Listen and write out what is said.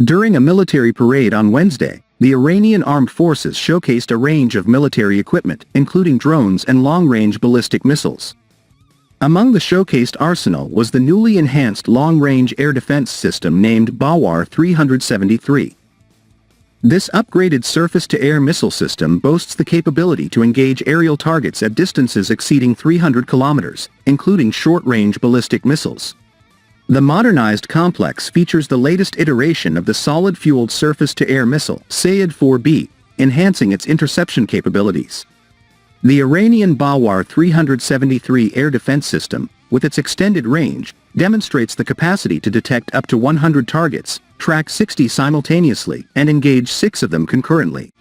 During a military parade on Wednesday, the Iranian armed forces showcased a range of military equipment, including drones and long-range ballistic missiles. Among the showcased arsenal was the newly enhanced long-range air defense system named Bawar-373. This upgraded surface-to-air missile system boasts the capability to engage aerial targets at distances exceeding 300 kilometers, including short-range ballistic missiles. The modernized complex features the latest iteration of the solid-fueled surface-to-air missile, Sayyad 4B, enhancing its interception capabilities. The Iranian Bawar-373 air defense system, with its extended range, demonstrates the capacity to detect up to 100 targets, track 60 simultaneously, and engage 6 of them concurrently.